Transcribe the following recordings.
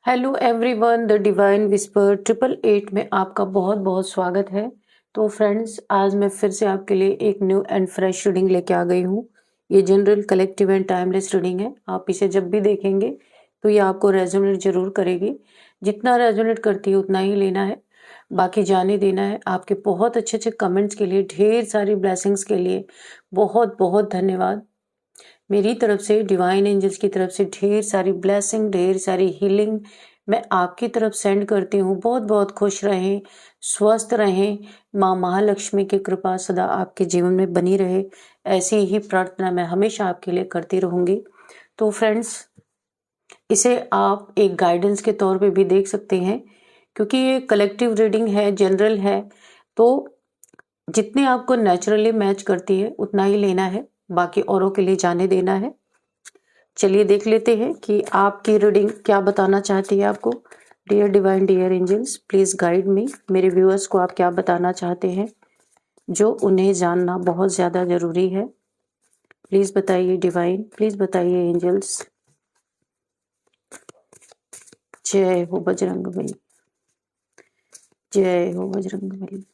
Hello everyone, the divine whisper 888 में आपका बहुत बहुत स्वागत है। तो फ्रेंड्स, आज मैं फिर से आपके लिए एक न्यू एंड फ्रेश रीडिंग लेके आ गई हूँ। ये general, collective and timeless reading है। आप इसे जब भी देखेंगे तो ये आपको रेजोनेट जरूर करेगी। जितना रेजोनेट करती है उतना ही लेना है, बाकी जाने देना है। आपके बहुत अच्छे अच्छे कमेंट्स के लिए, ढेर सारी ब्लेसिंग्स के लिए बहुत बहुत धन्यवाद। मेरी तरफ से, डिवाइन एंजल्स की तरफ से ढेर सारी ब्लेसिंग, ढेर सारी हीलिंग मैं आपकी तरफ सेंड करती हूँ। बहुत बहुत खुश रहें, स्वस्थ रहें। माँ महालक्ष्मी की कृपा सदा आपके जीवन में बनी रहे, ऐसी ही प्रार्थना मैं हमेशा आपके लिए करती रहूंगी। तो फ्रेंड्स, इसे आप एक गाइडेंस के तौर पे भी देख सकते हैं, क्योंकि ये कलेक्टिव रीडिंग है, जनरल है। तो जितने आपको नेचुरली मैच करती है उतना ही लेना है, बाकी औरों के लिए जाने देना है। चलिए देख लेते हैं कि आपकी रीडिंग क्या बताना चाहती है आपको। Dear divine, dear angels, please guide me. मेरे व्यूअर्स को आप क्या बताना चाहते हैं जो उन्हें जानना बहुत ज्यादा जरूरी है। प्लीज बताइए डिवाइन, प्लीज बताइए एंजल्स। जय हो बजरंगबली, जय हो बजरंगबली,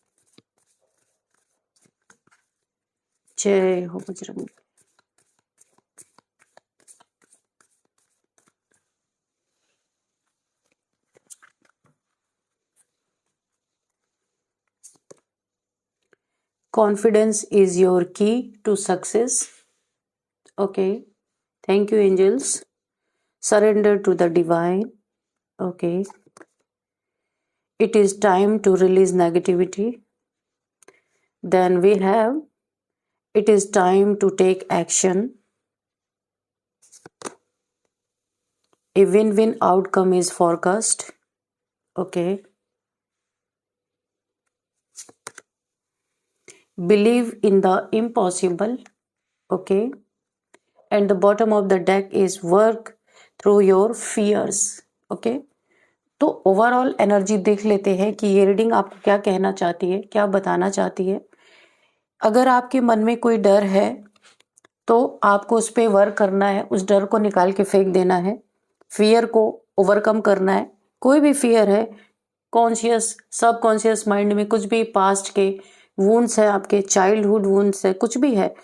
जय हो Bajrang. Confidence is your key to success. Okay. Thank you, angels. Surrender to the divine. Okay. It is time to release negativity. Then we have, it is time to take action. A win-win outcome is forecast. Okay. Believe in the impossible. Okay. And the bottom of the deck is work through your fears. Okay. तो overall energy देख लेते हैं कि ये reading आपको क्या कहना चाहती है, क्या बताना चाहती है। अगर आपके मन में कोई डर है तो आपको उस पर वर्क करना है, उस डर को निकाल के फेंक देना है, फियर को ओवरकम करना है। कोई भी फियर है, कॉन्शियस सबकॉन्शियस माइंड में कुछ भी पास्ट के वुंड्स है, आपके चाइल्डहुड वुंड्स है, कुछ भी है,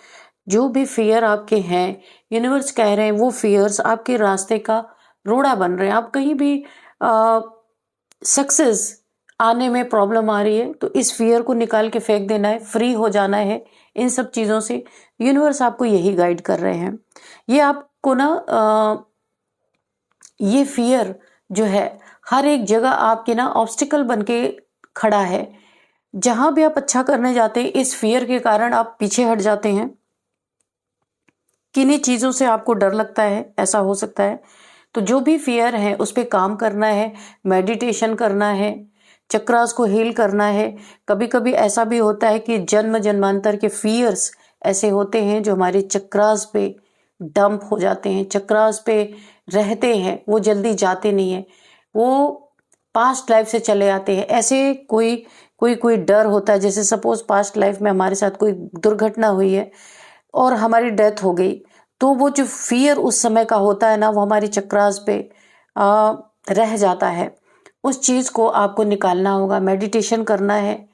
जो भी फियर आपके हैं, यूनिवर्स कह रहे हैं वो फियर्स आपके रास्ते का रोड़ा बन रहे हैं। आप कहीं भी सक्सेस आने में प्रॉब्लम आ रही है तो इस फियर को निकाल के फेंक देना है, फ्री हो जाना है इन सब चीजों से। यूनिवर्स आपको यही गाइड कर रहे हैं। ये आपको ना ये फियर जो है हर एक जगह आपके ना ऑब्स्टिकल बन के खड़ा है। जहां भी आप अच्छा करने जाते हैं इस फियर के कारण आप पीछे हट जाते हैं। किन्हीं चीजों से आपको डर लगता है, ऐसा हो सकता है। तो जो भी फियर है उस पर काम करना है, मेडिटेशन करना है, चक्रास को हील करना है। कभी कभी ऐसा भी होता है कि जन्म जन्मांतर के फियर्स ऐसे होते हैं जो हमारे चक्रास पे डंप हो जाते हैं, चक्रास पे रहते हैं, वो जल्दी जाते नहीं है, वो पास्ट लाइफ से चले आते हैं। ऐसे कोई कोई कोई डर होता है, जैसे सपोज पास्ट लाइफ में हमारे साथ कोई दुर्घटना हुई है और हमारी डेथ हो गई, तो वो जो फियर उस समय का होता है ना, वो हमारी चक्रास पे रह जाता है। उस चीज को आपको निकालना होगा, मेडिटेशन करना है।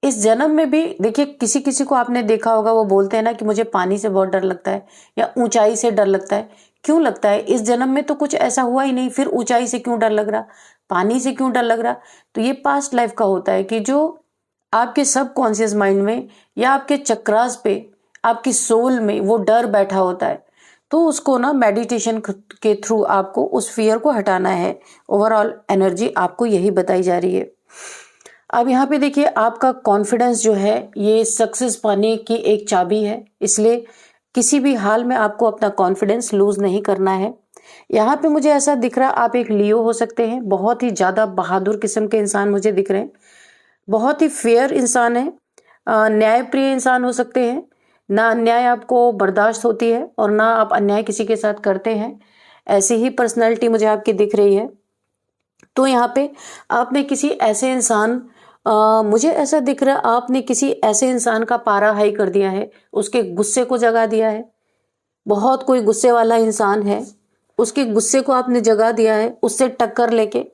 इस जन्म में भी देखिए, किसी किसी को आपने देखा होगा, वो बोलते हैं ना कि मुझे पानी से बहुत डर लगता है या ऊंचाई से डर लगता है। क्यों लगता है? इस जन्म में तो कुछ ऐसा हुआ ही नहीं, फिर ऊंचाई से क्यों डर लग रहा, पानी से क्यों डर लग रहा? तो ये पास्ट लाइफ का होता है कि जो आपके सबकॉन्शियस माइंड में या आपके चक्रास पे, आपकी सोल में वो डर बैठा होता है। तो उसको ना मेडिटेशन के थ्रू आपको उस फियर को हटाना है। ओवरऑल एनर्जी आपको यही बताई जा रही है। अब यहाँ पे देखिए, आपका कॉन्फिडेंस जो है ये सक्सेस पाने की एक चाबी है, इसलिए किसी भी हाल में आपको अपना कॉन्फिडेंस लूज नहीं करना है। यहाँ पे मुझे ऐसा दिख रहा, आप एक लियो हो सकते हैं, बहुत ही ज्यादा बहादुर किस्म के इंसान मुझे दिख रहे हैं, बहुत ही फेयर इंसान है, न्यायप्रिय इंसान हो सकते हैं। ना अन्याय आपको बर्दाश्त होती है और ना आप अन्याय किसी के साथ करते हैं, ऐसी ही पर्सनैलिटी मुझे आपकी दिख रही है। तो यहाँ पे आपने किसी ऐसे इंसान मुझे ऐसा दिख रहा है, आपने किसी ऐसे इंसान का पारा हाई कर दिया है, उसके गुस्से को जगा दिया है। बहुत कोई गुस्से वाला इंसान है, उसके गुस्से को आपने जगा दिया है, उससे टक्कर लेके,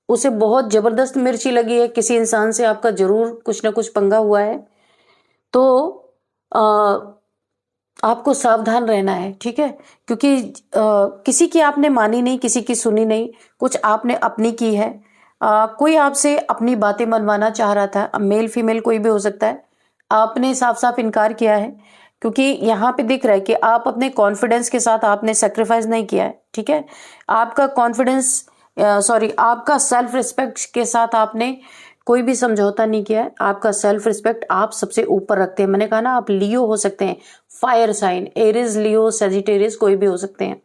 उसे बहुत जबरदस्त मिर्ची लगी है, किसी इंसान से आपका जरूर कुछ ना कुछ पंगा हुआ है, तो आपको सावधान रहना है, ठीक है। क्योंकि किसी की आपने मानी नहीं, किसी की सुनी नहीं, कुछ आपने अपनी की है। कोई आपसे अपनी बातें मनवाना चाह रहा था, मेल फीमेल कोई भी हो सकता है, आपने साफ साफ इनकार किया है, क्योंकि यहाँ पे दिख रहा है कि आप अपने कॉन्फिडेंस के साथ आपने सेक्रीफाइस नहीं किया है, ठीक है। आपका कॉन्फिडेंस आपका सेल्फ रिस्पेक्ट के साथ आपने कोई भी समझौता नहीं किया है। आपका सेल्फ रिस्पेक्ट आप सबसे ऊपर रखते हैं। मैंने कहा ना, आप लियो हो सकते हैं, फायर साइन, एरिस, लियो, सेजिटेरियस कोई भी हो सकते हैं।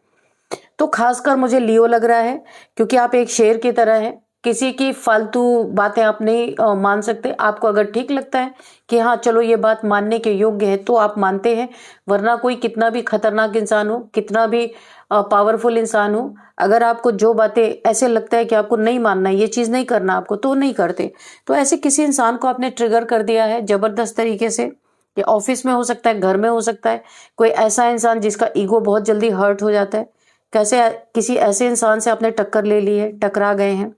तो खासकर मुझे लियो लग रहा है, क्योंकि आप एक शेर की तरह हैं, किसी की फालतू बातें आप नहीं मान सकते। आपको अगर ठीक लगता है कि हाँ चलो ये बात मानने के योग्य है तो आप मानते हैं, वरना कोई कितना भी खतरनाक इंसान हो, कितना भी पावरफुल इंसान हो, अगर आपको जो बातें ऐसे लगता है कि आपको नहीं मानना है, ये चीज नहीं करना आपको, तो नहीं करते। तो ऐसे किसी इंसान को आपने ट्रिगर कर दिया है जबरदस्त तरीके से। ये ऑफिस में हो सकता है, घर में हो सकता है, कोई ऐसा इंसान जिसका ईगो बहुत जल्दी हर्ट हो जाता है, कैसे किसी ऐसे इंसान से आपने टक्कर ले ली है, टकरा गए हैं।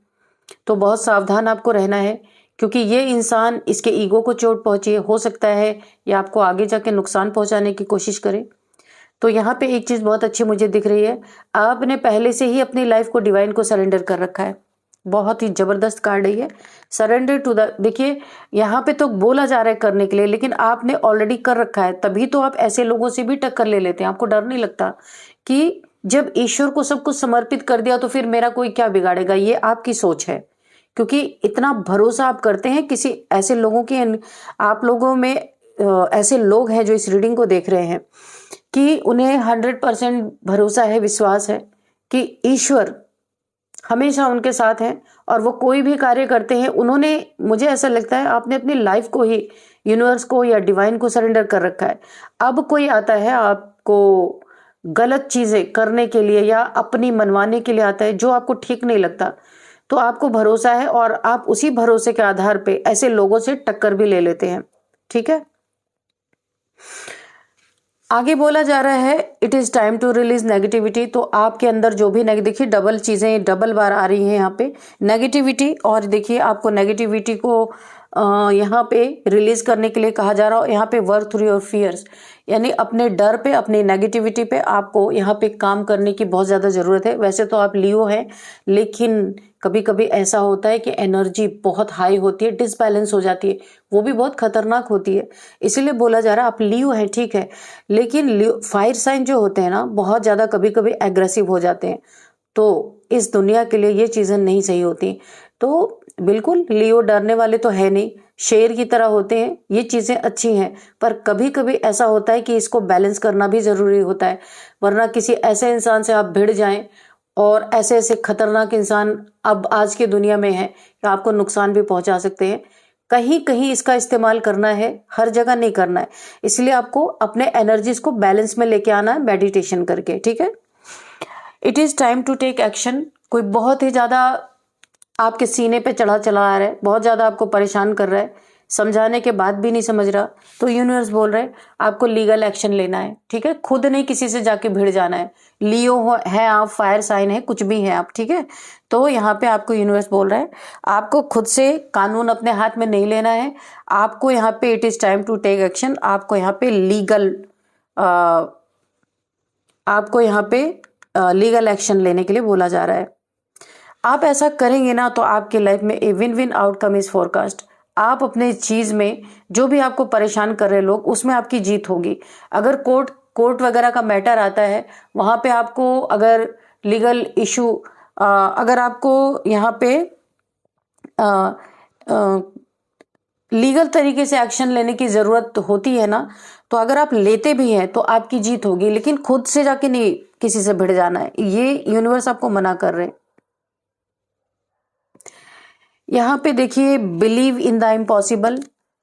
तो बहुत सावधान आपको रहना है, क्योंकि ये इंसान, इसके ईगो को चोट पहुंची हो सकता है या आपको आगे जाके नुकसान पहुंचाने की कोशिश करे। तो यहाँ पे एक चीज बहुत अच्छी मुझे दिख रही है, आपने पहले से ही अपनी लाइफ को डिवाइन को सरेंडर कर रखा है। बहुत ही जबरदस्त कार्ड है ये, सरेंडर टू द। देखिए यहाँ पे तो बोला जा रहा है करने के लिए, लेकिन आपने ऑलरेडी कर रखा है, तभी तो आप ऐसे लोगों से भी टक्कर ले लेते हैं। आपको डर नहीं लगता कि जब ईश्वर को सब कुछ समर्पित कर दिया तो फिर मेरा कोई क्या बिगाड़ेगा, ये आपकी सोच है। क्योंकि इतना भरोसा आप करते हैं किसी ऐसे लोगों के, आप लोगों में ऐसे लोग हैं जो इस रीडिंग को देख रहे हैं कि उन्हें 100% भरोसा है, विश्वास है कि ईश्वर हमेशा उनके साथ है और वो कोई भी कार्य करते हैं। उन्होंने, मुझे ऐसा लगता है आपने अपनी लाइफ को ही यूनिवर्स को या डिवाइन को सरेंडर कर रखा है। अब कोई आता है आपको गलत चीजें करने के लिए या अपनी मनवाने के लिए आता है जो आपको ठीक नहीं लगता, तो आपको भरोसा है और आप उसी भरोसे के आधार पे ऐसे लोगों से टक्कर भी ले लेते हैं, ठीक है। आगे बोला जा रहा है it is time to release negativity. तो आपके अंदर जो भी देखिए डबल चीजें डबल बार आ रही हैं यहाँ पे, नेगेटिविटी। और देखिए आपको नेगेटिविटी को यहाँ पे रिलीज करने के लिए कहा जा रहा है। यहाँ पे वर्क थ्रू योर फियर्स, यानी अपने डर पे, अपनी नेगेटिविटी पे आपको यहाँ पे काम करने की बहुत ज्यादा जरूरत है। वैसे तो आप लियो हैं, लेकिन कभी कभी ऐसा होता है कि एनर्जी बहुत हाई होती है, डिसबैलेंस हो जाती है, वो भी बहुत खतरनाक होती है। इसीलिए बोला जा रहा है आप लियो है, ठीक है, लेकिन फायर साइन जो होते हैं ना, बहुत ज्यादा कभी कभी एग्रेसिव हो जाते हैं। तो इस दुनिया के लिए ये चीजें नहीं सही होती। तो बिल्कुल लियो डरने वाले तो है नहीं, शेर की तरह होते हैं, ये चीजें अच्छी हैं, पर कभी कभी ऐसा होता है कि इसको बैलेंस करना भी जरूरी होता है, वरना किसी ऐसे इंसान से आप भिड़ जाएं, और ऐसे ऐसे खतरनाक इंसान अब आज की दुनिया में है कि आपको नुकसान भी पहुंचा सकते हैं। कहीं कहीं इसका इस्तेमाल करना है, हर जगह नहीं करना है। इसलिए आपको अपने एनर्जीज को बैलेंस में लेके आना है मेडिटेशन करके, ठीक है। It is time to take action. कोई बहुत ही ज्यादा आपके सीने पे चढ़ा चला आ रहा है, बहुत ज्यादा आपको परेशान कर रहा है, समझाने के बाद भी नहीं समझ रहा, तो यूनिवर्स बोल रहे हैं आपको लीगल एक्शन लेना है, ठीक है। खुद नहीं किसी से जाके भिड़ जाना है। लियो है आप, फायर साइन है, कुछ भी है आप, ठीक है। तो यहाँ पे आपको यूनिवर्स बोल रहा है आपको खुद से कानून अपने हाथ में नहीं लेना है। आपको यहाँ पे it is time to take action. आपको यहाँ पे लीगल एक्शन लेने के लिए बोला जा रहा है। आप ऐसा करेंगे ना तो आपकी लाइफ में a win win outcome is forecast. आप अपने चीज में जो भी आपको परेशान कर रहे लोग, उसमें आपकी जीत होगी। अगर कोर्ट वगैरह का मैटर आता है, वहां पे आपको अगर लीगल इशू, अगर आपको यहाँ पे लीगल तरीके से एक्शन लेने की जरूरत होती है ना, तो अगर आप लेते भी हैं तो आपकी जीत होगी, लेकिन खुद से जाके नहीं किसी से भिड़ जाना है, ये यूनिवर्स आपको मना कर रहे हैं। यहाँ पे देखिए बिलीव इन द इम्पॉसिबल।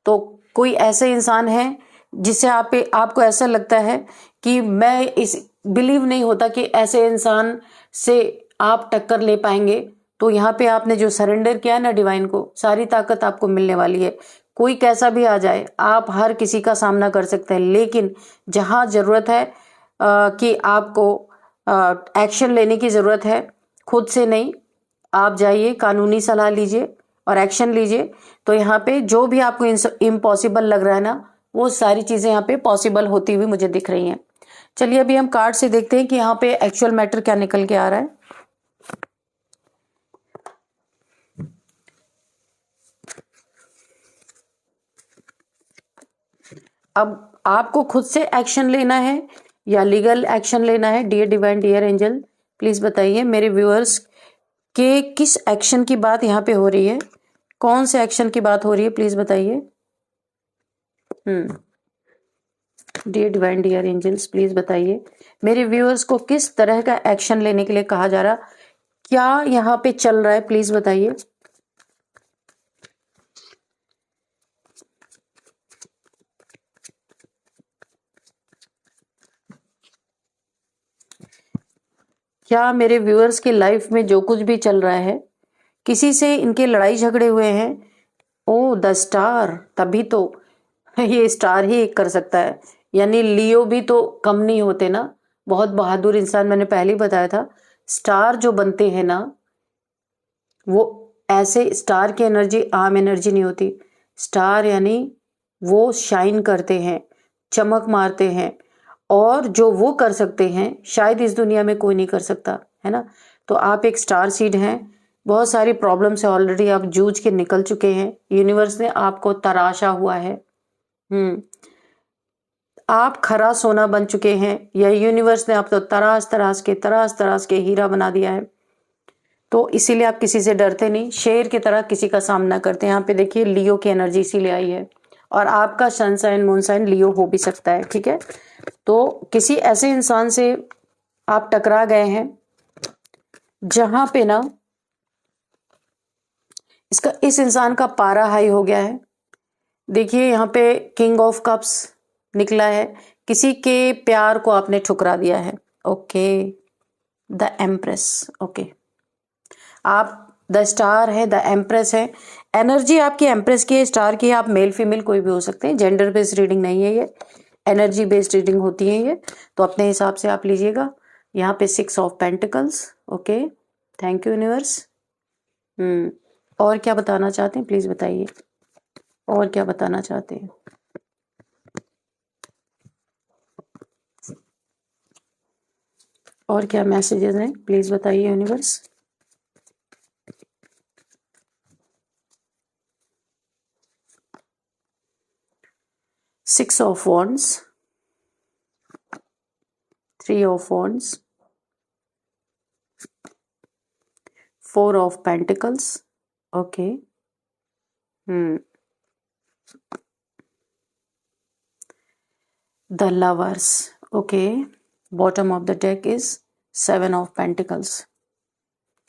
तो कोई ऐसे इंसान है जिससे आपको ऐसा लगता है कि मैं इस बिलीव नहीं होता कि ऐसे इंसान से आप टक्कर ले पाएंगे। तो यहाँ पे आपने जो सरेंडर किया है ना डिवाइन को, सारी ताकत आपको मिलने वाली है। कोई कैसा भी आ जाए, आप हर किसी का सामना कर सकते हैं, लेकिन जहां जरूरत है कि आपको एक्शन लेने की ज़रूरत है, खुद से नहीं। आप जाइए, कानूनी सलाह लीजिए और एक्शन लीजिए। तो यहाँ पे जो भी आपको इम्पॉसिबल लग रहा है ना, वो सारी चीज़ें यहाँ पे पॉसिबल होती हुई मुझे दिख रही हैं। चलिए अभी हम कार्ड से देखते हैं कि यहाँ पे एक्चुअल मैटर क्या निकल के आ रहा है। अब आपको खुद से एक्शन लेना है या लीगल एक्शन लेना है? Dear divine, dear angel, please बताइए मेरे व्यूअर्स के किस एक्शन की बात यहाँ पे हो रही है, कौन से एक्शन की बात हो रही है, प्लीज बताइए। Dear divine, dear angels, please बताइए मेरे व्यूअर्स को किस तरह का एक्शन लेने के लिए कहा जा रहा, क्या यहाँ पे चल रहा है, प्लीज बताइए। क्या मेरे व्यूअर्स की लाइफ में जो कुछ भी चल रहा है, किसी से इनके लड़ाई झगड़े हुए हैं? ओ द स्टार, तभी तो ये स्टार ही एक कर सकता है, यानी लियो भी तो कम नहीं होते ना, बहुत बहादुर इंसान। मैंने पहले ही बताया था, स्टार जो बनते हैं ना, वो ऐसे स्टार की एनर्जी आम एनर्जी नहीं होती। स्टार यानी वो शाइन करते हैं, चमक मारते हैं, और जो वो कर सकते हैं शायद इस दुनिया में कोई नहीं कर सकता, है ना। तो आप एक स्टार सीड हैं, बहुत सारी प्रॉब्लम से ऑलरेडी आप जूझ के निकल चुके हैं, यूनिवर्स ने आपको तराशा हुआ है। आप खरा सोना बन चुके हैं, या यूनिवर्स ने आपको तराश तराश के हीरा बना दिया है। तो इसीलिए आप किसी से डरते नहीं, शेर की तरह किसी का सामना करते हैं। यहाँ पे देखिए लियो की एनर्जी इसीलिए आई है, और आपका सन साइन मून साइन लियो हो भी सकता है, ठीक है। तो किसी ऐसे इंसान से आप टकरा गए हैं जहां पे ना इस इंसान का पारा हाई हो गया है। देखिए यहाँ पे किंग ऑफ कप्स निकला है, किसी के प्यार को आपने ठुकरा दिया है। ओके, द एम्प्रेस, ओके, आप द स्टार है, द एम्प्रेस है, एनर्जी आपकी एम्प्रेस की है, स्टार की है। आप मेल फीमेल कोई भी हो सकते हैं, जेंडर बेस्ड रीडिंग नहीं है ये, एनर्जी बेस्ड रीडिंग होती है ये, तो अपने हिसाब से आप लीजिएगा। यहाँ पे 6 of pentacles, okay, thank you universe. और क्या बताना चाहते हैं, प्लीज बताइए, और क्या बताना चाहते हैं। और क्या मैसेजेस हैं, प्लीज बताइए universe. Six of Wands, 3 of Wands, 4 of Pentacles, okay. The Lovers, okay. Bottom of the deck is 7 of Pentacles,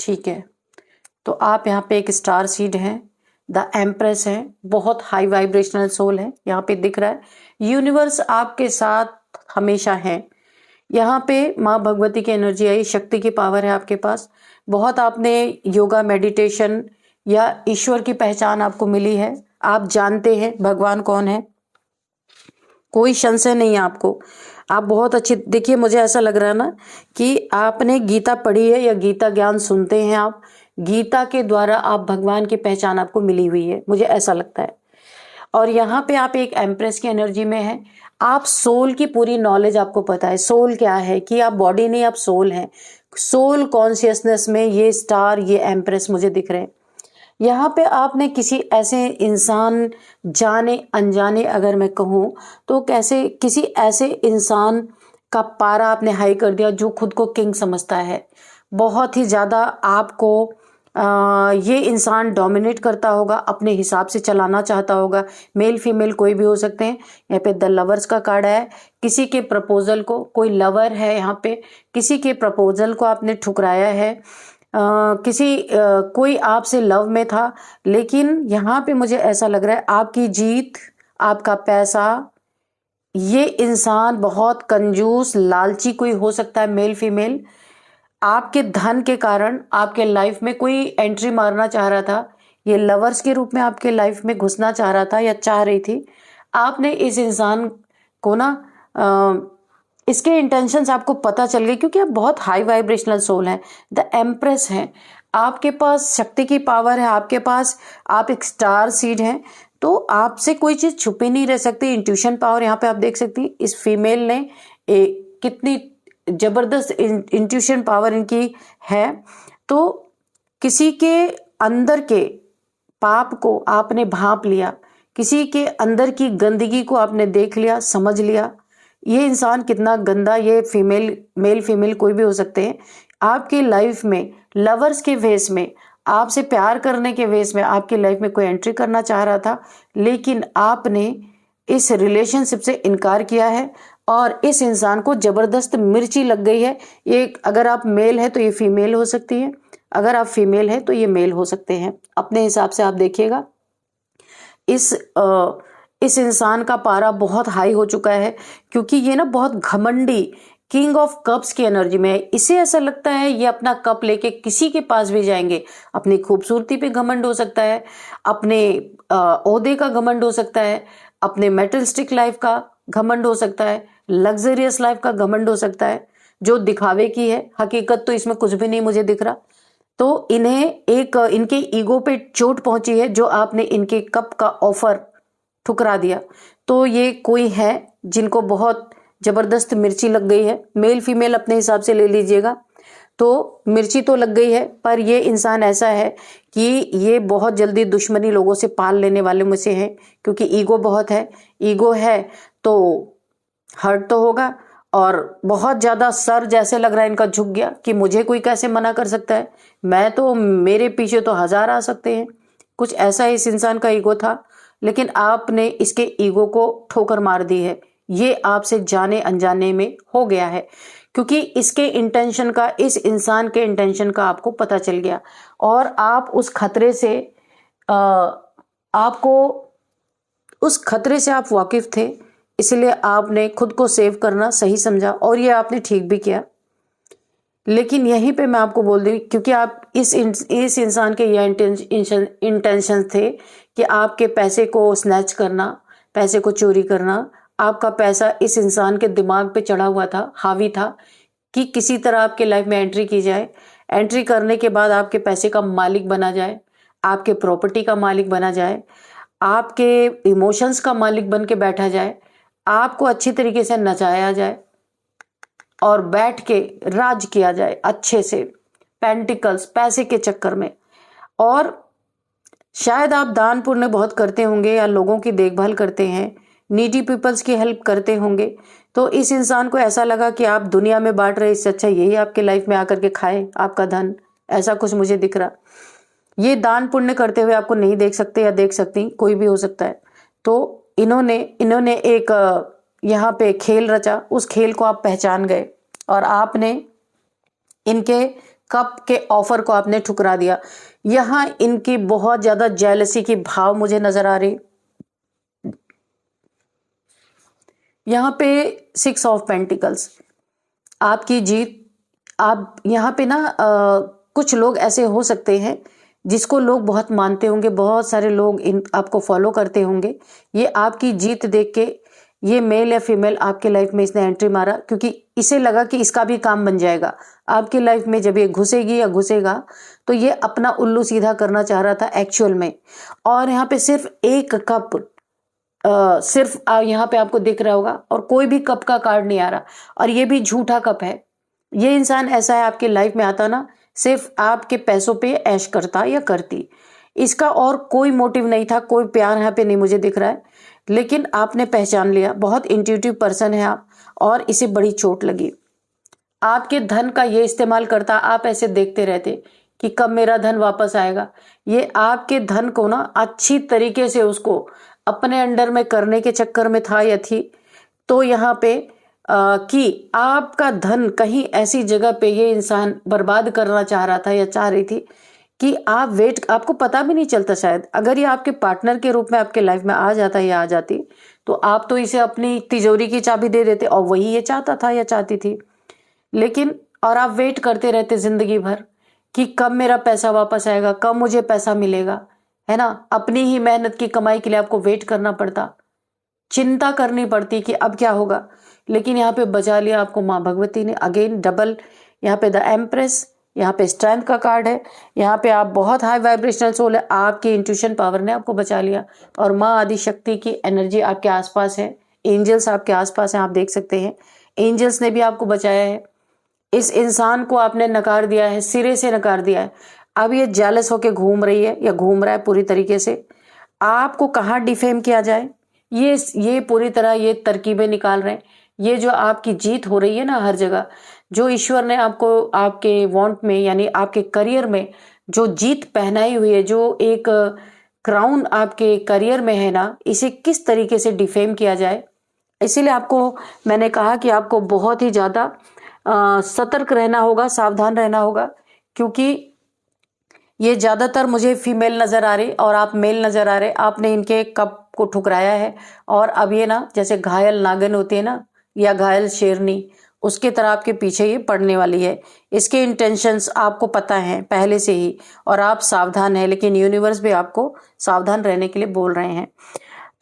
ठीक है। तो आप यहाँ पे एक स्टार सीड हैं, द एम्प्रेस है, बहुत हाई वाइब्रेशनल सोल है, यहाँ पे दिख रहा है यूनिवर्स आपके साथ हमेशा है। यहाँ पे माँ भगवती की एनर्जी आई, शक्ति की पावर है आपके पास, बहुत आपने योगा मेडिटेशन या ईश्वर की पहचान आपको मिली है, आप जानते हैं भगवान कौन है, कोई संशय नहीं है आपको। आप बहुत अच्छी, देखिए मुझे ऐसा लग रहा है ना कि आपने गीता पढ़ी है या गीता ज्ञान सुनते हैं आप, गीता के द्वारा आप भगवान की पहचान आपको मिली हुई है, मुझे ऐसा लगता है। और यहाँ पे आप एक एम्प्रेस की एनर्जी में हैं, आप सोल की पूरी नॉलेज आपको पता है। सोल क्या है कि आप बॉडी नहीं, आप सोल हैं, सोल कॉन्शियसनेस में ये स्टार, ये एम्प्रेस मुझे दिख रहे हैं। यहाँ पे आपने किसी ऐसे इंसान, जाने अनजाने अगर मैं कहूँ तो कैसे, किसी ऐसे इंसान का पारा आपने हाई कर दिया जो खुद को किंग समझता है, बहुत ही ज़्यादा आपको ये इंसान डोमिनेट करता होगा, अपने हिसाब से चलाना चाहता होगा, मेल फीमेल कोई भी हो सकते हैं। यहाँ पे द लवर्स का कार्ड है, किसी के प्रपोजल को, कोई लवर है यहाँ पे, किसी के प्रपोजल को आपने ठुकराया है, कोई आपसे लव में था, लेकिन यहाँ पे मुझे ऐसा लग रहा है आपकी जीत, आपका पैसा, ये इंसान बहुत कंजूस लालची कोई हो सकता है, मेल फीमेल, आपके धन के कारण आपके लाइफ में कोई एंट्री मारना चाह रहा था, ये लवर्स के रूप में आपके लाइफ में घुसना चाह रहा था या चाह रही थी। आपने इस इंसान को ना इसके इंटेंशंस आपको पता चल गए क्योंकि आप बहुत हाई वाइब्रेशनल सोल हैं, द एम्प्रेस हैं, आपके पास शक्ति की पावर है, आपके पास आप एक स्टार सीड हैं, तो आपसे कोई चीज छुपी नहीं रह सकती। इंट्यूशन पावर यहाँ पे आप देख सकती हैं, इस फीमेल ने कितनी जबरदस्त इंट्यूशन पावर इनकी है। तो किसी के अंदर के पाप को आपने भांप लिया, किसी के अंदर की गंदगी को आपने देख लिया, समझ लिया, ये इंसान कितना गंदा, ये फीमेल मेल फीमेल कोई भी हो सकते हैं, आपकी लाइफ में लवर्स के वेस में, आपसे प्यार करने के वेस में आपकी लाइफ में कोई एंट्री करना चाह रहा था, लेकिन आपने इस रिलेशनशिप से इनकार किया है और इस इंसान को जबरदस्त मिर्ची लग गई है। ये अगर आप मेल है तो ये फीमेल हो सकती है, अगर आप फीमेल है तो ये मेल हो सकते हैं। अपने हिसाब से आप देखिएगा। इस इंसान का पारा बहुत हाई हो चुका है क्योंकि ये ना बहुत घमंडी किंग ऑफ कप्स की एनर्जी में है। इसे ऐसा लगता है ये अपना कप लेके किसी के पास भी जाएंगे, अपनी खूबसूरती पे घमंड हो सकता है, अपने ओहदे का घमंड हो सकता है, अपने मेटलिस्टिक लाइफ का घमंड हो सकता है, लग्जरियस लाइफ का घमंड हो सकता है, जो दिखावे की है। हकीकत तो इसमें कुछ भी नहीं मुझे दिख रहा। तो इन्हें एक इनके ईगो पे चोट पहुंची है जो आपने इनके कप का ऑफर ठुकरा दिया। तो ये कोई है जिनको बहुत जबरदस्त मिर्ची लग गई है, मेल फीमेल अपने हिसाब से ले लीजिएगा। तो मिर्ची तो लग गई है, पर ये इंसान ऐसा है कि ये बहुत जल्दी दुश्मनी लोगों से पाल लेने वाले में से है क्योंकि ईगो बहुत है। ईगो है तो हर्ट तो होगा और बहुत ज्यादा सर जैसे लग रहा है इनका झुक गया कि मुझे कोई कैसे मना कर सकता है, मैं तो, मेरे पीछे तो 1000 आ सकते हैं। कुछ ऐसा इस इंसान का ईगो था, लेकिन आपने इसके ईगो को ठोकर मार दी है। ये आपसे जाने अनजाने में हो गया है क्योंकि इसके इंटेंशन का, इस इंसान के इंटेंशन का आपको पता चल गया और आप उस खतरे से आपको उस खतरे से आप वाकिफ थे, इसलिए आपने खुद को सेव करना सही समझा और ये आपने ठीक भी किया। लेकिन यहीं पे मैं आपको बोल दूं क्योंकि आप इस इंसान के ये इंटेंशन थे कि आपके पैसे को स्नैच करना, पैसे को चोरी करना। आपका पैसा इस इंसान के दिमाग पे चढ़ा हुआ था, हावी था कि किसी तरह आपके लाइफ में एंट्री की जाए, एंट्री करने के बाद आपके पैसे का मालिक बना जाए, आपके प्रॉपर्टी का मालिक बना जाए, आपके इमोशंस का मालिक बन के बैठा जाए, आपको अच्छी तरीके से नचाया जाए और बैठ के राज किया जाए अच्छे से, पेंटिकल्स पैसे के चक्कर में। और शायद आप दान पुण्य बहुत करते होंगे या लोगों की देखभाल करते हैं, नीडी पीपल्स की हेल्प करते होंगे, तो इस इंसान को ऐसा लगा कि आप दुनिया में बांट रहे, इससे अच्छा यही आपके लाइफ में आकर के खाए आपका धन, ऐसा कुछ मुझे दिख रहा। ये दान पुण्य करते हुए आपको नहीं देख सकते या देख सकती, कोई भी हो सकता है। तो इन्होंने एक यहाँ पे खेल रचा, उस खेल को आप पहचान गए और आपने इनके कप के ऑफर को आपने ठुकरा दिया। यहाँ इनकी बहुत ज्यादा जेलसी की भाव मुझे नजर आ रही। यहाँ पे 6 ऑफ पेंटिकल्स, आपकी जीत। आप यहाँ पे ना कुछ लोग ऐसे हो सकते हैं जिसको लोग बहुत मानते होंगे, बहुत सारे लोग आपको फॉलो करते होंगे। ये आपकी जीत देख के, ये मेल या फीमेल आपके लाइफ में इसने एंट्री मारा क्योंकि इसे लगा कि इसका भी काम बन जाएगा आपकी लाइफ में। जब ये घुसेगी या घुसेगा तो ये अपना उल्लू सीधा करना चाह रहा था एक्चुअल में। और यहाँ पे सिर्फ एक कप सिर्फ यहाँ पे आपको दिख रहा होगा और कोई भी कप का कार्ड नहीं आ रहा और ये भी झूठा कप है। ये इंसान ऐसा है, आपकी लाइफ में आता ना सिर्फ आपके पैसों पे ऐश करता या करती, इसका और कोई मोटिव नहीं था, कोई प्यार यहाँ पे नहीं मुझे दिख रहा है। लेकिन आपने पहचान लिया, बहुत इंट्यूटिव पर्सन है आप और इसे बड़ी चोट लगी। आपके धन का ये इस्तेमाल करता, आप ऐसे देखते रहते कि कब मेरा धन वापस आएगा। ये आपके धन को ना अच्छी तरीके से उसको अपने अंडर में करने के चक्कर में था या थी। तो यहाँ पे कि आपका धन कहीं ऐसी जगह पे ये इंसान बर्बाद करना चाह रहा था या चाह रही थी कि आपको पता भी नहीं चलता। शायद अगर ये आपके पार्टनर के रूप में आपके लाइफ में आ जाता या आ जाती तो आप तो इसे अपनी तिजोरी की चाबी दे देते और वही ये चाहता था या चाहती थी। लेकिन और आप वेट करते रहते जिंदगी भर कि कब मेरा पैसा वापस आएगा, कब मुझे पैसा मिलेगा, है ना। अपनी ही मेहनत की कमाई के लिए आपको वेट करना पड़ता, चिंता करनी पड़ती कि अब क्या होगा। लेकिन यहाँ पे बचा लिया आपको माँ भगवती ने। अगेन डबल, यहाँ पे द एम्प्रेस, यहाँ पे स्ट्रेंथ का कार्ड है, यहाँ पे आप बहुत हाई वाइब्रेशनल सोल है, आपकी इंट्यूशन पावर ने आपको बचा लिया। और माँ आदि शक्ति की एनर्जी आपके आसपास है, एंजल्स आपके आसपास हैं, आप देख सकते हैं एंजल्स ने भी आपको बचाया है। इस इंसान को आपने नकार दिया है, सिरे से नकार दिया है। अब ये जेलस होके घूम रही है या घूम रहा है पूरी तरीके से, आपको कहाँ डिफेम किया जाए, ये पूरी तरह ये तरकीबें निकाल रहे हैं। ये जो आपकी जीत हो रही है ना हर जगह, जो ईश्वर ने आपको आपके वांट में यानी आपके करियर में जो जीत पहनाई हुई है, जो एक क्राउन आपके करियर में है ना, इसे किस तरीके से डिफेम किया जाए। इसीलिए आपको मैंने कहा कि आपको बहुत ही ज्यादा सतर्क रहना होगा, सावधान रहना होगा, क्योंकि ये ज्यादातर मुझे फीमेल नजर आ रही और आप मेल नजर आ रहे। आपने इनके कप को ठुकराया है और अब ये ना जैसे घायल नागिन होती है ना, या घायल शेरनी, उसके तरह आपके पीछे ये पड़ने वाली है। इसके इंटेंशंस आपको पता है पहले से ही और आप सावधान हैं, लेकिन यूनिवर्स भी आपको सावधान रहने के लिए बोल रहे हैं।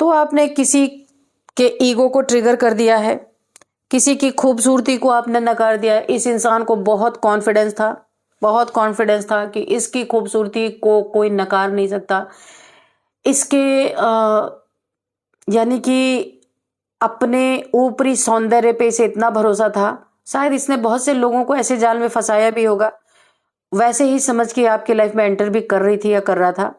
तो आपने किसी के ईगो को ट्रिगर कर दिया है, किसी की खूबसूरती को आपने नकार दिया है। इस इंसान को बहुत कॉन्फिडेंस था, बहुत कॉन्फिडेंस था कि इसकी खूबसूरती को कोई नकार नहीं सकता। इसके यानी कि अपने ऊपरी सौंदर्य पे इसे इतना भरोसा था, शायद इसने बहुत से लोगों को ऐसे जाल में फंसाया भी होगा, वैसे ही समझ के आपकी लाइफ में एंटर भी कर रही थी या कर रहा था।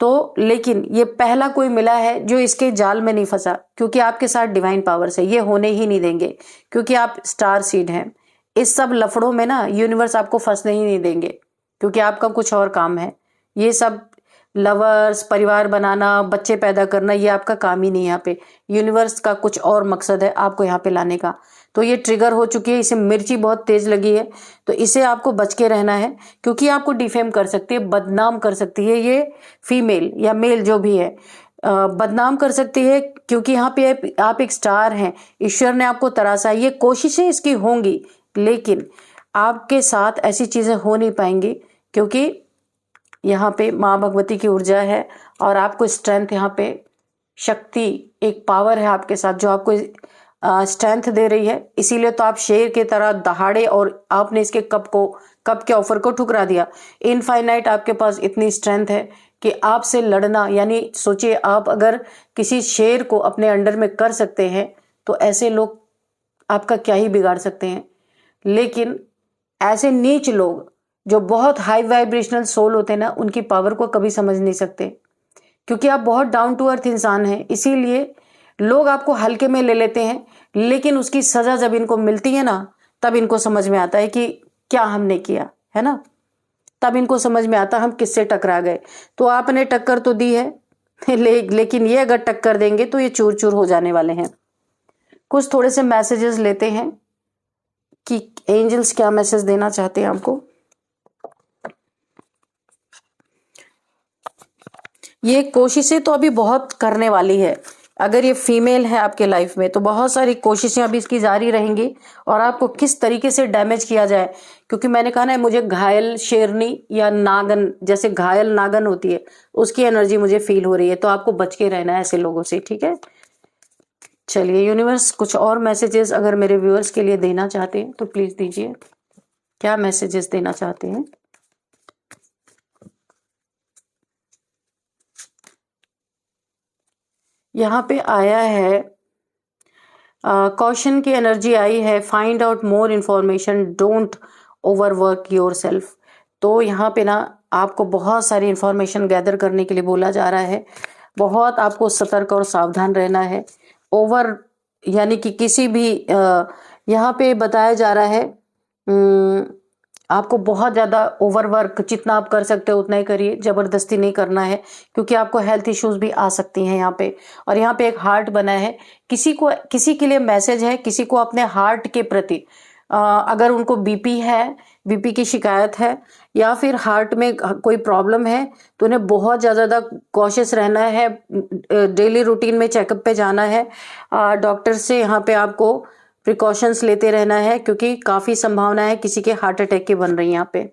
तो लेकिन ये पहला कोई मिला है जो इसके जाल में नहीं फंसा, क्योंकि आपके साथ डिवाइन पावर्स है, ये होने ही नहीं देंगे, क्योंकि आप स्टार सीड हैं। इस सब लफड़ों में ना यूनिवर्स आपको फंसने ही नहीं देंगे, क्योंकि आपका कुछ और काम है। ये सब लवर्स, परिवार बनाना, बच्चे पैदा करना, ये आपका काम ही नहीं है। यहाँ पे यूनिवर्स का कुछ और मकसद है आपको यहाँ पे लाने का। तो ये ट्रिगर हो चुकी है, इसे मिर्ची बहुत तेज लगी है, तो इसे आपको बच के रहना है, क्योंकि आपको डिफेम कर सकती है, बदनाम कर सकती है। ये फीमेल या मेल जो भी है बदनाम कर सकती है, क्योंकि यहाँ पे आप एक स्टार हैं, ईश्वर ने आपको तराशा। ये कोशिशें इसकी होंगी, लेकिन आपके साथ ऐसी चीजें हो नहीं पाएंगी, क्योंकि यहाँ पे माँ भगवती की ऊर्जा है और आपको स्ट्रेंथ, यहाँ पे शक्ति, एक पावर है आपके साथ जो आपको स्ट्रेंथ दे रही है। इसीलिए तो आप शेर की तरह दहाड़े और आपने इसके कप के ऑफर को ठुकरा दिया। इनफाइनाइट आपके पास इतनी स्ट्रेंथ है कि आपसे लड़ना, यानी सोचिए आप अगर किसी शेर को अपने अंडर में कर सकते हैं, तो ऐसे लोग आपका क्या ही बिगाड़ सकते हैं। लेकिन ऐसे नीच लोग जो बहुत हाई वाइब्रेशनल सोल होते हैं ना, उनकी पावर को कभी समझ नहीं सकते, क्योंकि आप बहुत डाउन टू अर्थ इंसान हैं। इसीलिए लोग आपको हल्के में ले लेते हैं, लेकिन उसकी सजा जब इनको मिलती है ना, तब इनको समझ में आता है कि क्या हमने किया है ना, तब इनको समझ में आता हम किससे टकरा गए। तो आपने टक्कर तो दी है लेकिन ये अगर टक्कर देंगे तो ये चूर चूर हो जाने वाले हैं। कुछ थोड़े से मैसेजेस लेते हैं कि एंजल्स क्या मैसेज देना चाहते हैं आपको। ये कोशिशें तो अभी बहुत करने वाली है, अगर ये फीमेल है आपके लाइफ में तो बहुत सारी कोशिशें अभी इसकी जारी रहेंगी, और आपको किस तरीके से डैमेज किया जाए, क्योंकि मैंने कहा ना, मुझे घायल शेरनी या नागन, जैसे घायल नागन होती है, उसकी एनर्जी मुझे फील हो रही है। तो आपको बच के रहना है ऐसे लोगों से, ठीक है। चलिए यूनिवर्स कुछ और मैसेजेस अगर मेरे व्यूअर्स के लिए देना चाहते हैं तो प्लीज दीजिए। क्या मैसेजेस देना चाहते हैं? यहाँ पे आया है कॉशन की एनर्जी आई है, find out more information, don't overwork your self. तो यहाँ पे ना आपको बहुत सारी इंफॉर्मेशन गैदर करने के लिए बोला जा रहा है, बहुत आपको सतर्क और सावधान रहना है। ओवर यानी कि किसी भी यहाँ पे बताया जा रहा है आपको बहुत ज़्यादा ओवरवर्क, जितना आप कर सकते हो उतना ही करिए, ज़बरदस्ती नहीं करना है, क्योंकि आपको हेल्थ इश्यूज भी आ सकती हैं यहाँ पे। और यहाँ पे एक हार्ट बना है, किसी के लिए मैसेज है, किसी को अपने हार्ट के प्रति अगर उनको बीपी है, बीपी की शिकायत है, या फिर हार्ट में कोई प्रॉब्लम है, तो उन्हें बहुत ज़्यादा कॉशियस रहना है। डेली रूटीन में चेकअप पे जाना है, डॉक्टर से यहाँ पे आपको प्रिकॉशंस लेते रहना है, क्योंकि काफ़ी संभावना है किसी के हार्ट अटैक की बन रही है यहाँ पे।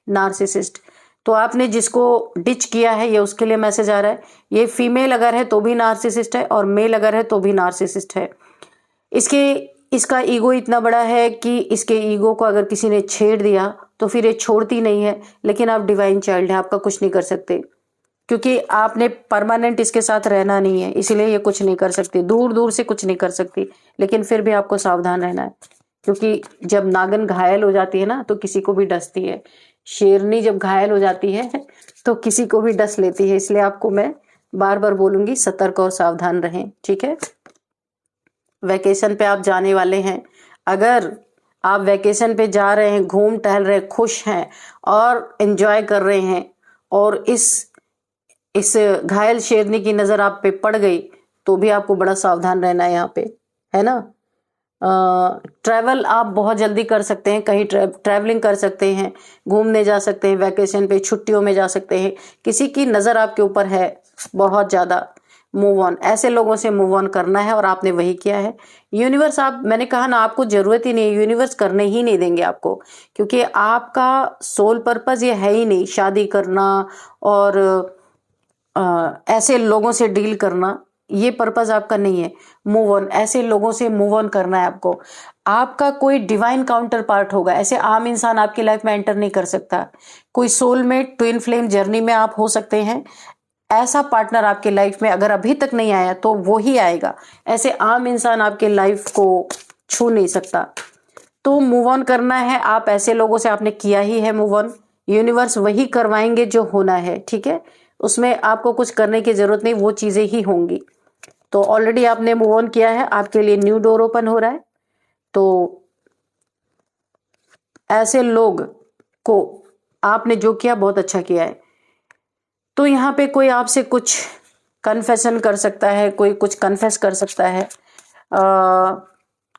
नार्सिसिस्ट, तो आपने जिसको डिच किया है, ये उसके लिए मैसेज आ रहा है। ये फीमेल अगर है तो भी नार्सिसिस्ट है, और मेल अगर है तो भी नार्सिसिस्ट है। इसके इसका ईगो इतना बड़ा है कि इसके ईगो को अगर किसी ने छेड़ दिया तो फिर ये छोड़ती नहीं है। लेकिन आप डिवाइन चाइल्ड हैं, आपका कुछ नहीं कर सकते, क्योंकि आपने परमानेंट इसके साथ रहना नहीं है, इसीलिए ये कुछ नहीं कर सकती, दूर दूर से कुछ नहीं कर सकती। लेकिन फिर भी आपको सावधान रहना है, क्योंकि जब नागिन घायल हो जाती है ना तो किसी को भी डसती है। शेरनी जब घायल हो जाती है तो किसी को भी डस लेती है। इसलिए आपको मैं बार बार बोलूंगी, सतर्क और सावधान रहें, ठीक है। वैकेशन पे आप जाने वाले हैं, अगर आप वैकेशन पे जा रहे हैं, घूम टहल रहे, खुश हैं और एंजॉय कर रहे हैं, और इस घायल शेरनी की नजर आप पे पड़ गई, तो भी आपको बड़ा सावधान रहना है यहाँ पे, है ना। ट्रैवल आप बहुत जल्दी कर सकते हैं, कहीं ट्रैवलिंग कर सकते हैं, घूमने जा सकते हैं, वैकेशन पे छुट्टियों में जा सकते हैं। किसी की नज़र आपके ऊपर है बहुत ज़्यादा, मूव ऑन, ऐसे लोगों से मूव ऑन करना है, और आपने वही किया है। यूनिवर्स, आप, मैंने कहा ना, आपको ज़रूरत ही नहीं है, यूनिवर्स करने ही नहीं देंगे आपको, क्योंकि आपका सोल पर्पज़ ये है ही नहीं शादी करना और ऐसे लोगों से डील करना, ये पर्पस आपका नहीं है। मूव ऑन, ऐसे लोगों से मूव ऑन करना है आपको। आपका कोई डिवाइन काउंटर पार्ट होगा, ऐसे आम इंसान आपकी लाइफ में एंटर नहीं कर सकता। कोई सोलमेट, ट्विन फ्लेम जर्नी में आप हो सकते हैं, ऐसा पार्टनर आपके लाइफ में अगर अभी तक नहीं आया तो वो ही आएगा। ऐसे आम इंसान आपके लाइफ को छू नहीं सकता। तो मूव ऑन करना है, आप ऐसे लोगों से आपने किया ही है मूव ऑन, यूनिवर्स वही करवाएंगे जो होना है, ठीक है। उसमें आपको कुछ करने की जरूरत नहीं, वो चीजें ही होंगी। तो ऑलरेडी आपने मूव ऑन किया है, आपके लिए न्यू डोर ओपन हो रहा है। तो ऐसे लोग को आपने जो किया बहुत अच्छा किया है। तो यहाँ पे कोई आपसे कुछ कन्फेशन कर सकता है, कोई कुछ कन्फेस कर सकता है,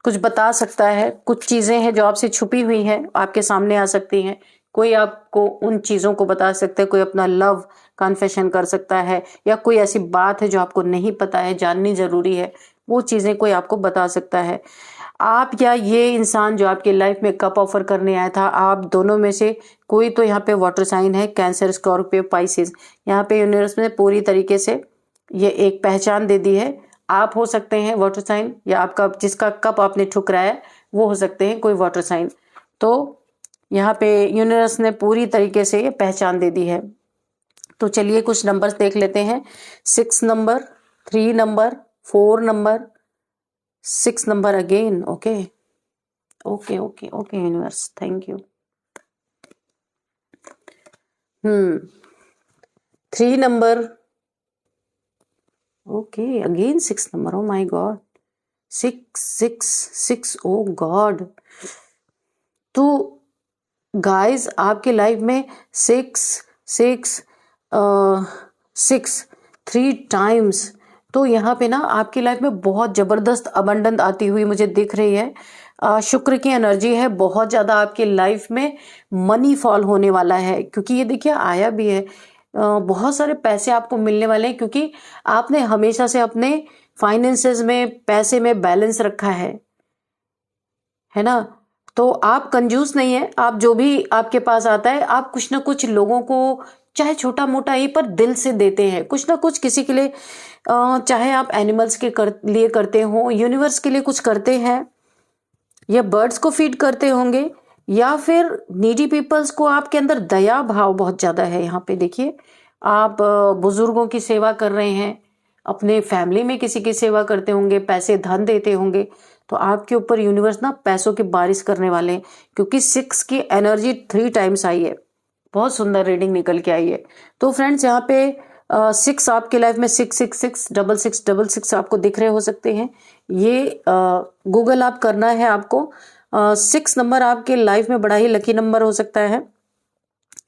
कुछ बता सकता है, कुछ चीजें हैं जो आपसे छुपी हुई हैं आपके सामने आ सकती हैं। कोई आपको उन चीजों को बता सकता है, कोई अपना लव कन्फेशन कर सकता है, या कोई ऐसी बात है जो आपको नहीं पता है, जाननी जरूरी है, वो चीजें कोई आपको बता सकता है। आप या ये इंसान जो आपकी लाइफ में कप ऑफर करने आया था, आप दोनों में से कोई तो यहाँ पे वाटर साइन है, कैंसर, स्कॉर्पियो, पाइसेस। यहाँ पे यूनिवर्स ने पूरी तरीके से ये एक पहचान दे दी है। आप हो सकते हैं वाटर साइन, या आपका जिसका कप आपने ठुकराया वो हो सकते हैं कोई वाटर साइन। तो यहाँ पे यूनिवर्स ने पूरी तरीके से ये पहचान दे दी है। तो चलिए कुछ नंबर्स देख लेते हैं। 6 number, 3 number, 4 number, 6 number again. Okay okay okay okay universe, thank you. 3 number, okay again 6 number, oh my god, 6 oh god. तो गाइस आपके लाइफ में 6 3 टाइम्स, तो यहाँ पे ना आपकी लाइफ में बहुत जबरदस्त अबंडेंस आती हुई मुझे दिख रही है। शुक्र की एनर्जी है बहुत ज्यादा आपकी लाइफ में, मनी फॉल होने वाला है, क्योंकि ये देखिए आया भी है। बहुत सारे पैसे आपको मिलने वाले हैं, क्योंकि आपने हमेशा से अपने फाइनेंसेस में, पैसे में बैलेंस रखा है ना। तो आप कंजूस नहीं है, आप जो भी आपके पास आता है आप कुछ ना कुछ लोगों को, चाहे छोटा मोटा ही, पर दिल से देते हैं कुछ ना कुछ किसी के लिए। चाहे आप एनिमल्स के लिए करते हो, यूनिवर्स के लिए कुछ करते हैं, या बर्ड्स को फीड करते होंगे, या फिर नीडी पीपल्स को, आपके अंदर दया भाव बहुत ज्यादा है। यहाँ पे देखिए आप बुजुर्गों की सेवा कर रहे हैं, अपने फैमिली में किसी की सेवा करते होंगे, पैसे धन देते होंगे। तो आपके ऊपर यूनिवर्स ना पैसों की बारिश करने वाले हैं, क्योंकि 6 की एनर्जी 3 टाइम्स आई है। बहुत सुंदर रीडिंग निकल के आई है। तो फ्रेंड्स यहाँ पे 6 आपके लाइफ में 66666 आपको दिख रहे हो सकते हैं। ये गूगल आप करना है आपको। 6 नंबर आपके लाइफ में बड़ा ही लकी नंबर हो सकता है।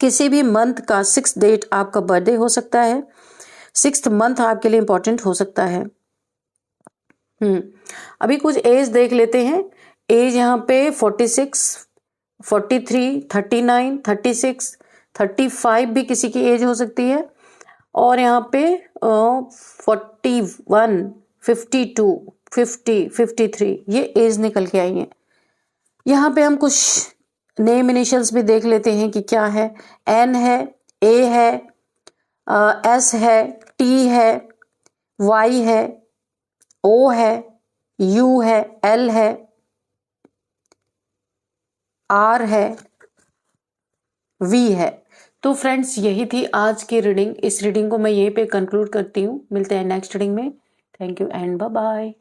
किसी भी मंथ का 6 डेट आपका बर्थडे हो सकता है। 6th मंथ आपके लिए इंपॉर्टेंट हो सकता है। अभी कुछ एज देख लेते हैं। एज यहाँ पे 46, 43, 39, 36, 35 भी किसी की एज हो सकती है, और यहाँ पे 41, 52, 50, 53 ये एज निकल के आई है। यहाँ पे हम कुछ नेम इनिशियल्स भी देख लेते हैं कि क्या है। एन है, ए है, एस है, टी है, वाई है, ओ है, यू है, एल है, R है, V है। तो फ्रेंड्स यही थी आज की रीडिंग। इस रीडिंग को मैं यहीं पे कंक्लूड करती हूँ। मिलते हैं नेक्स्ट रीडिंग में। Thank you and bye bye.